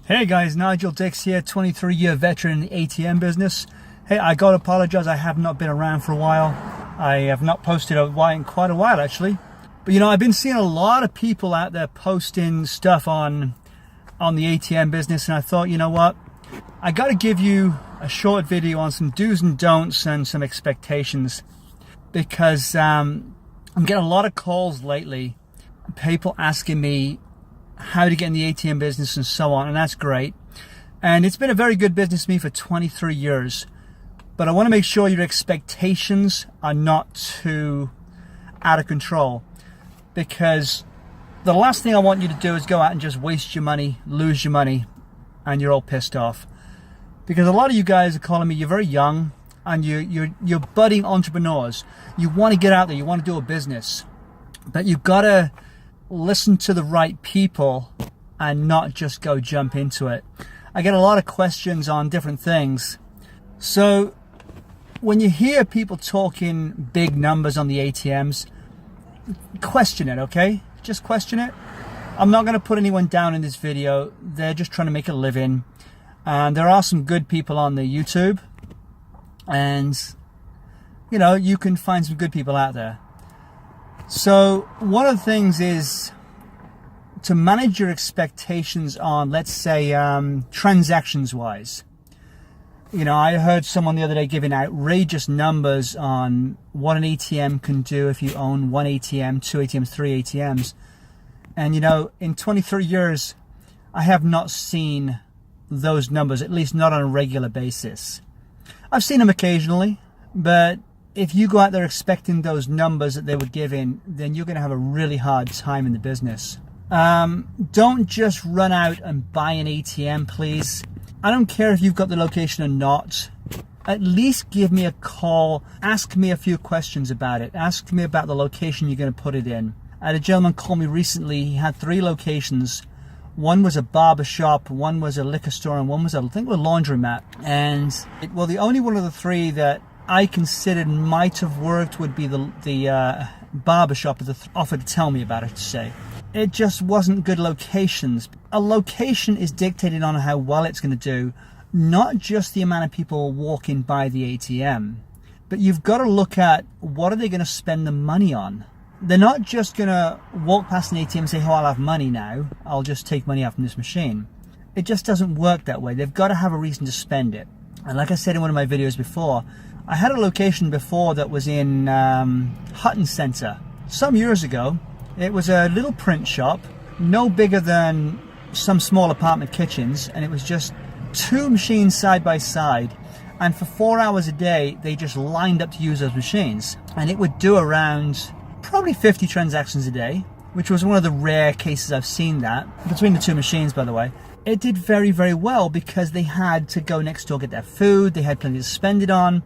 Hey guys, Nigel Dix here, 23-year veteran in the ATM business. Hey, I gotta apologize, I have not been around for a while. I have not posted in quite a while actually. But you know, I've been seeing a lot of people out there posting stuff on the ATM business, and I thought, you know what? I gotta give you a short video on some do's and don'ts and some expectations, because I'm getting a lot of calls lately, people asking me how to get in the ATM business and so on, and that's great. And it's been a very good business to me for 23 years. But I want to make sure your expectations are not too out of control, because the last thing I want you to do is go out and just waste your money, lose your money, and you're all pissed off. Because a lot of you guys are calling me, you're very young, and you're budding entrepreneurs. You want to get out there, you want to do a business, but you've got to listen to the right people and not just go jump into it. I get a lot of questions on different things. So when you hear people talking big numbers on the ATMs, question it, okay? Just question it. I'm not going to put anyone down in this video. They're just trying to make a living. And there are some good people on the YouTube. And, you know, you can find some good people out there. So one of the things is to manage your expectations on, let's say, transactions wise. You know, I heard someone the other day giving outrageous numbers on what an ATM can do if you own one ATM, two ATMs, three ATMs. And you know, in 23 years, I have not seen those numbers, at least not on a regular basis. I've seen them occasionally, but if you go out there expecting those numbers that they were giving, then you're going to have a really hard time in the business. Don't just run out and buy an ATM, please. I don't care if you've got the location or not. At least give me a call. Ask me a few questions about it. Ask me about the location you're going to put it in. I had a gentleman call me recently. He had 3 locations. One was a barber shop, one was a liquor store, and one was, I think, a laundromat. And, well, the only one of the 3 that I considered might have worked would be the barber shop that offered to tell me about it, to say. It just wasn't good locations. A location is dictated on how well it's going to do, not just the amount of people walking by the ATM, but you've got to look at what are they going to spend the money on. They're not just going to walk past an ATM and say, oh, I'll have money now, I'll just take money out from this machine. It just doesn't work that way. They've got to have a reason to spend it. And like I said in one of my videos before, I had a location before that was in Hutton Center. Some years ago, it was a little print shop, no bigger than some small apartment kitchens, and it was just 2 machines side by side. And for 4 hours a day, they just lined up to use those machines. And it would do around probably 50 transactions a day, which was one of the rare cases I've seen that. Between the 2 machines, by the way. It did very, very well because they had to go next door, get their food, they had plenty to spend it on,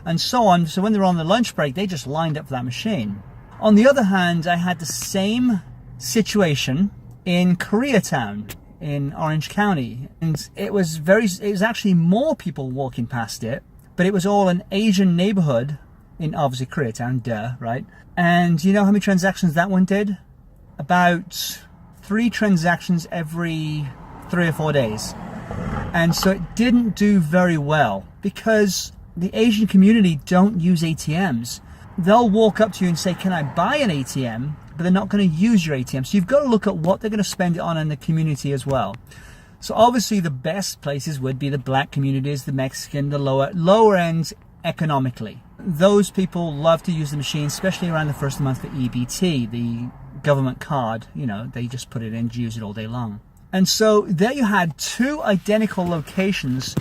and so on. So when they were on the lunch break, they just lined up for that machine. On the other hand, I had the same situation in Koreatown in Orange County. And it was actually more people walking past it, but it was all an Asian neighborhood in, obviously, Koreatown, duh, right? And you know how many transactions that one did? About 3 transactions every 3 or 4 days. And so it didn't do very well because the Asian community don't use ATMs. They'll walk up to you and say, can I buy an ATM? But they're not going to use your ATM. So you've got to look at what they're going to spend it on in the community as well. So obviously the best places would be the black communities, the Mexican, the lower ends economically. Those people love to use the machine, especially around the first of the month for EBT, the government card. You know, they just put it in, use it all day long. And so there you had 2 identical locations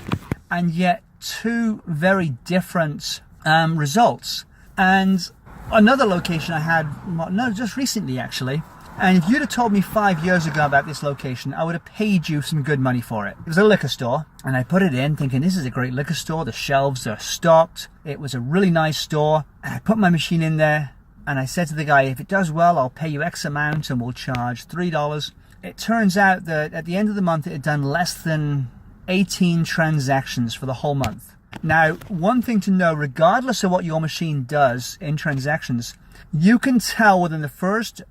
and yet 2 very different results. And another location I had, no, just recently actually, and if you'd have told me 5 years ago about this location, I would have paid you some good money for it. It was a liquor store, and I put it in thinking this is a great liquor store, the shelves are stocked, it was a really nice store, and I put my machine in there, and I said to the guy, if it does well, I'll pay you X amount and we'll charge $3. It turns out that at the end of the month, it had done less than 18 transactions for the whole month. Now, one thing to know, regardless of what your machine does in transactions, you can tell within the first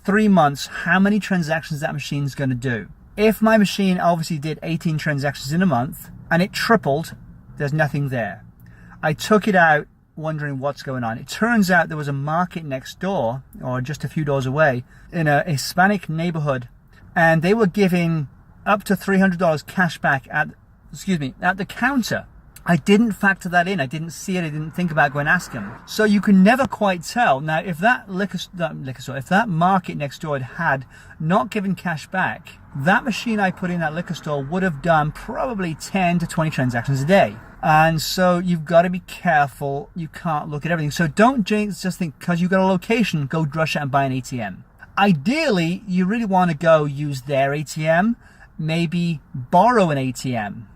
3 months how many transactions that machine is going to do. If my machine obviously did 18 transactions in a month and it tripled, there's nothing there. I took it out wondering what's going on. It turns out there was a market next door, or just a few doors away, in a Hispanic neighborhood, and they were giving up to $300 cash back at the counter. I didn't factor that in. I didn't see it. I didn't think about going and ask him. So you can never quite tell. Now, if that if that market next door had not given cash back, that machine I put in that liquor store would have done probably 10 to 20 transactions a day. And so you've got to be careful. You can't look at everything. So don't just think because you've got a location, go rush out and buy an ATM. Ideally, you really want to go use their ATM, maybe borrow an ATM.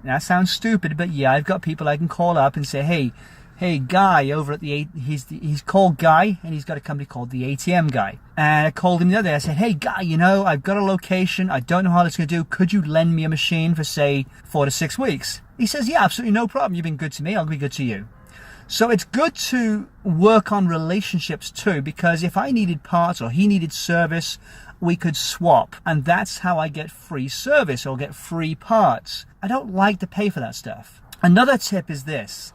That sounds stupid, but yeah, I've got people I can call up and say, hey, Guy over at he's called Guy, and he's got a company called the ATM Guy. And I called him the other day. I said, hey, Guy, I've got a location. I don't know how it's going to do. Could you lend me a machine for, say, 4 to 6 weeks? He says, yeah, absolutely no problem. You've been good to me. I'll be good to you. So it's good to work on relationships too, because if I needed parts or he needed service, we could swap. And that's how I get free service or get free parts. I don't like to pay for that stuff. Another tip is this.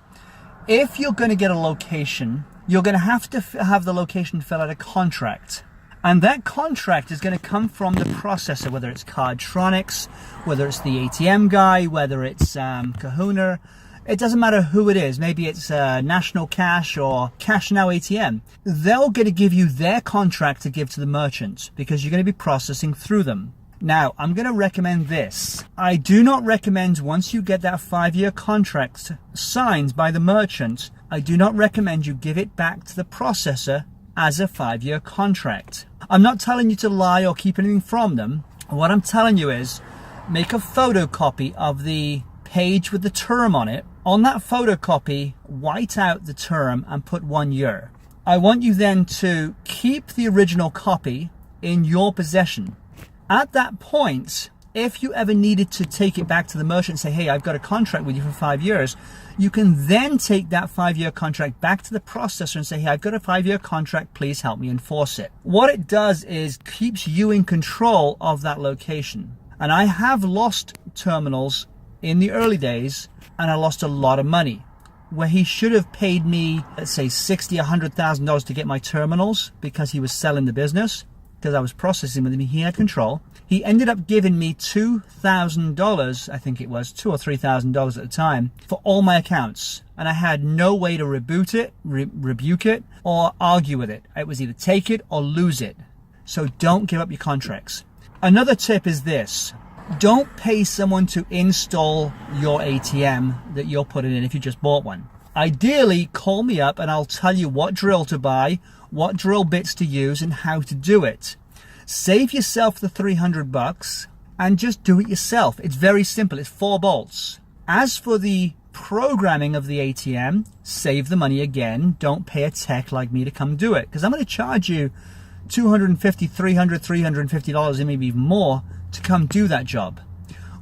If you're going to get a location, you're going to have the location fill out a contract. And that contract is going to come from the processor, whether it's Cardtronics, whether it's the ATM Guy, whether it's Kahuna. It doesn't matter who it is. Maybe it's National Cash or Cash Now ATM. They're going to give you their contract to give to the merchant because you're going to be processing through them. Now, I'm going to recommend this. I do not recommend once you get that 5-year contract signed by the merchant, I do not recommend you give it back to the processor as a 5-year contract. I'm not telling you to lie or keep anything from them. What I'm telling you is make a photocopy of the page with the term on it. On that photocopy, white out the term and put 1 year. I want you then to keep the original copy in your possession. At that point, if you ever needed to take it back to the merchant and say, hey, I've got a contract with you for 5 years, you can then take that 5-year contract back to the processor and say, hey, I've got a 5-year contract, please help me enforce it. What it does is keeps you in control of that location. And I have lost terminals in the early days, and I lost a lot of money. Where he should have paid me, let's say, $60,000, $100,000 to get my terminals because he was selling the business, because I was processing with him, he had control. He ended up giving me $2,000, I think it was, $2,000 or $3,000 at the time, for all my accounts. And I had no way to rebuke it, or argue with it. It was either take it or lose it. So don't give up your contracts. Another tip is this. Don't pay someone to install your ATM that you're putting in if you just bought one. Ideally, call me up and I'll tell you what drill to buy, what drill bits to use, and how to do it. Save yourself the $300 and just do it yourself. It's very simple. It's 4 bolts. As for the programming of the ATM, save the money again. Don't pay a tech like me to come do it, because I'm going to charge you $250, $300, $350 and maybe even more to come do that job.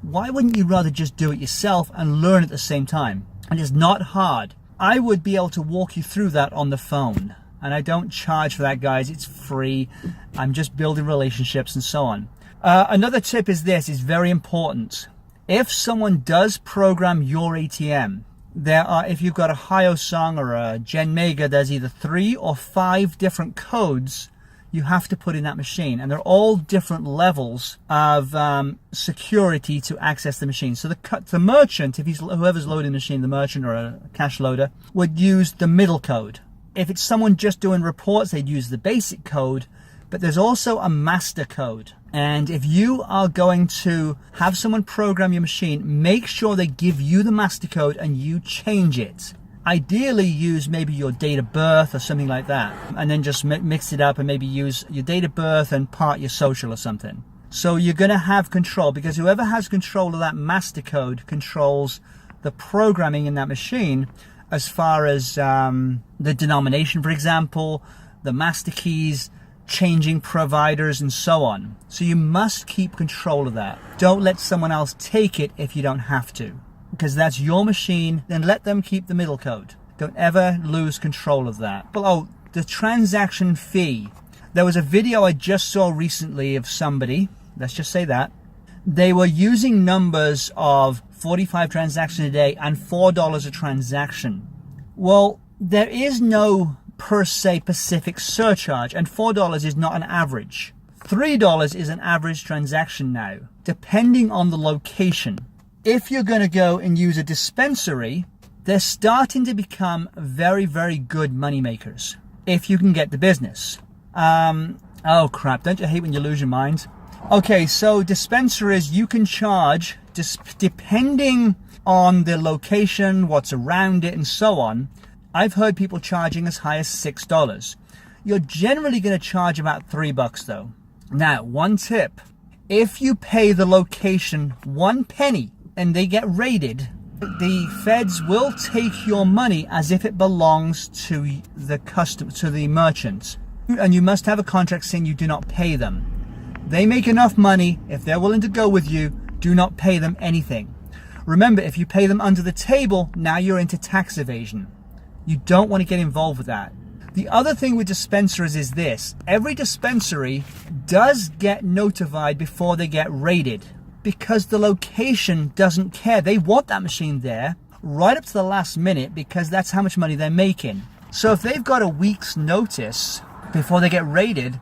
Why wouldn't you rather just do it yourself and learn at the same time? And it's not hard. I would be able to walk you through that on the phone. And I don't charge for that, guys. It's free. I'm just building relationships and so on. Another tip is this, is very important. If someone does program your ATM, if you've got a Hyosung or a Gen Mega, there's either 3 or 5 different codes you have to put in that machine, and they're all different levels of security to access the machine. So the merchant, if whoever's loading the machine, the merchant or a cash loader, would use the middle code. If it's someone just doing reports, they'd use the basic code, but there's also a master code. And if you are going to have someone program your machine, make sure they give you the master code and you change it. Ideally use maybe your date of birth or something like that, and then just mix it up and maybe use your date of birth and part your social or something. So you're going to have control, because whoever has control of that master code controls the programming in that machine, as far as the denomination, for example, the master keys, changing providers and so on. So you must keep control of that. Don't let someone else take it if you don't have to, because that's your machine. Then let them keep the middle code. Don't ever lose control of that. But oh, the transaction fee. There was a video I just saw recently of somebody, let's just say that, they were using numbers of 45 transactions a day and $4 a transaction. Well, there is no per se specific surcharge, and $4 is not an average. $3 is an average transaction now, depending on the location. If you're going to go and use a dispensary, they're starting to become very, very good money makers if you can get the business. Oh crap, don't you hate when you lose your mind? Okay, so dispensaries, you can charge, depending on the location, what's around it, and so on. I've heard people charging as high as $6. You're generally going to charge about $3 though. Now, one tip, if you pay the location 1 penny and they get raided, the feds will take your money as if it belongs to the customer, to the merchant. And you must have a contract saying you do not pay them. They make enough money. If they're willing to go with you, do not pay them anything. Remember, if you pay them under the table, now you're into tax evasion. You don't want to get involved with that. The other thing with dispensaries is this. Every dispensary does get notified before they get raided because the location doesn't care. They want that machine there right up to the last minute because that's how much money they're making. So if they've got a week's notice before they get raided,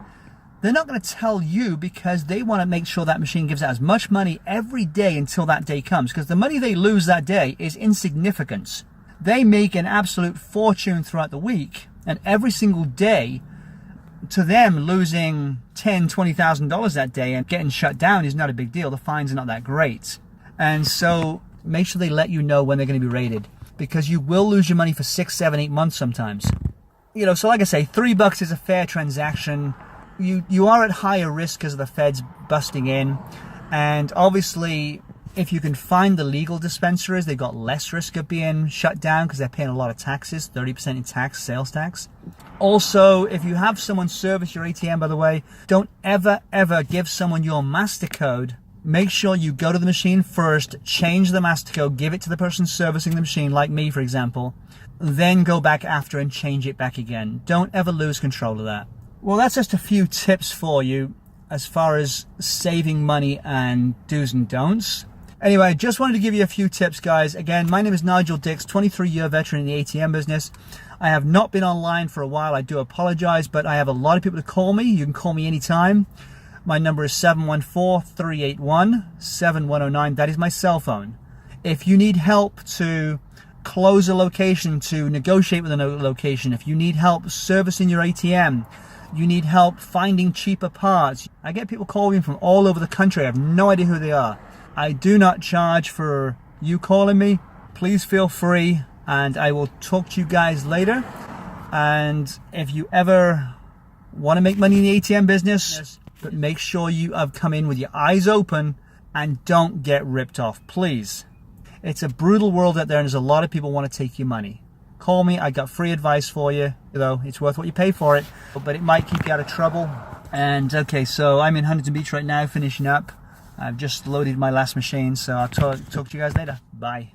they're not going to tell you because they want to make sure that machine gives out as much money every day until that day comes, because the money they lose that day is insignificant. They make an absolute fortune throughout the week, and every single day, to them, losing $10,000, $20,000 that day and getting shut down is not a big deal. The fines are not that great. And so make sure they let you know when they're going to be raided, because you will lose your money for 6, 7, 8 months sometimes. You know, so like I say, $3 is a fair transaction. You are at higher risk because of the feds busting in, and obviously if you can find the legal dispensaries, they've got less risk of being shut down because they're paying a lot of taxes, 30% in tax, sales tax. Also, if you have someone service your ATM, by the way, don't ever give someone your MasterCode. Make sure you go to the machine first, change the MasterCode, give it to the person servicing the machine, like me for example, then go back after and change it back again. Don't ever lose control of that. Well, that's just a few tips for you as far as saving money and do's and don'ts. Anyway, just wanted to give you a few tips, guys. Again, my name is Nigel Dix, 23-year veteran in the ATM business. I have not been online for a while. I do apologize, but I have a lot of people to call me. You can call me anytime. My number is 714-381-7109. That is my cell phone. If you need help to close a location, to negotiate with a location, if you need help servicing your ATM, you need help finding cheaper parts. I get people calling from all over the country. I have no idea who they are. I do not charge for you calling me. Please feel free, and I will talk to you guys later. And if you ever want to make money in the ATM business, but make sure you have come in with your eyes open and don't get ripped off, please. It's a brutal world out there, and there's a lot of people want to take your money. Call me, I got free advice for you. Though it's worth what you pay for it, but it might keep you out of trouble. And okay, so I'm in Huntington Beach right now, finishing up. I've just loaded my last machine, so I'll talk to you guys later. Bye.